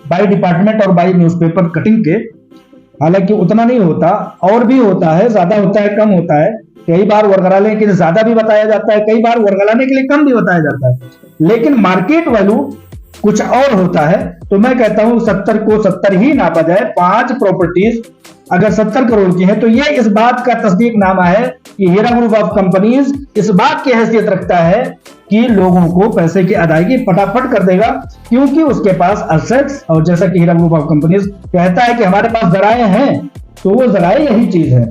By department और by newspaper cutting के। हालांकि उतना नहीं होता, और भी होता है, ज्यादा होता है, कम होता है। कई बार वर्गलाने के लिए ज्यादा भी बताया जाता है, कई बार वर्गलाने के लिए कम भी बताया जाता है, लेकिन मार्केट वैल्यू कुछ और होता है। तो मैं कहता हूं 70 को 70 ही नापा जाए। 5 प्रॉपर्टीज अगर 70 करोड़ की है तो ये इस बात का तस्दीकनामा है कि हीरा ग्रुप ऑफ कंपनीज इस बात की हैसियत रखता है कि लोगों को पैसे की अदायगी फटाफट कर देगा, क्योंकि उसके पास असेट्स, और जैसा कि हीरा ग्रुप ऑफ कंपनीज कहता है कि हमारे पास जराए हैं, तो वो जराए यही चीज है।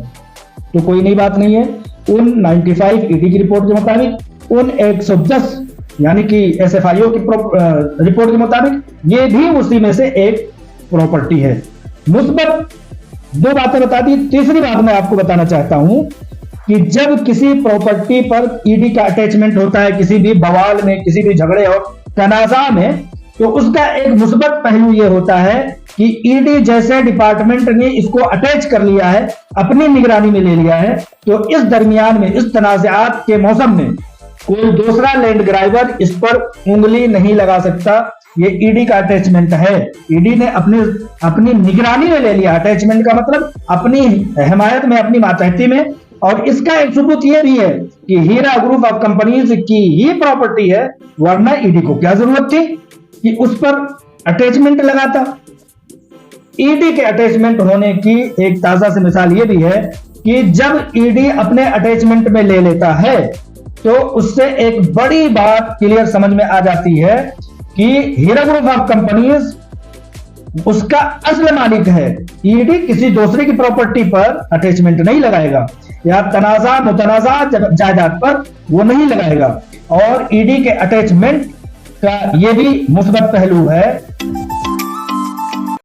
तो कोई नई बात नहीं है। उन 95 ईडी की रिपोर्ट के मुताबिक, उन 110 यानी कि एसएफआईओ की रिपोर्ट के मुताबिक ये भी उसी में से एक प्रॉपर्टी है। मुस्बत 2 बातें बता दी। तीसरी बात मैं आपको बताना चाहता हूं कि जब किसी प्रॉपर्टी पर ईडी का अटैचमेंट होता है, किसी भी बवाल में, किसी भी झगड़े और तनाजा में, तो उसका एक मुस्बत पहलू यह होता है कि ईडी जैसे डिपार्टमेंट ने इसको अटैच कर लिया है, अपनी निगरानी में ले लिया है, तो इस दरमियान में, इस तनाज़ात के मौसम में कोई दूसरा लैंड ग्राइबर इस पर उंगली नहीं लगा सकता। ये ईडी का अटैचमेंट है। ईडी ने अपनी निगरानी में ले लिया। अटैचमेंट का मतलब अपनी हिमायत में, अपनी मातहती में। और इसका एक सबूत यह भी है कि हीरा ग्रुप ऑफ कंपनीज की ही प्रॉपर्टी है, वरना ईडी को क्या जरूरत थी कि उस पर अटैचमेंट लगाता। ईडी के अटैचमेंट होने की एक ताजा सी मिसाल यह भी है कि जब ईडी अपने अटैचमेंट में ले लेता है तो उससे एक बड़ी बात क्लियर समझ में आ जाती है कि हीरा ग्रुप ऑफ कंपनीज उसका असल मालिक है। ईडी किसी दूसरे की प्रॉपर्टी पर अटैचमेंट नहीं लगाएगा, या तनाजा मुतनाजा जायदाद पर वो नहीं लगाएगा। और ईडी के अटैचमेंट का ये भी मुस्बत पहलू है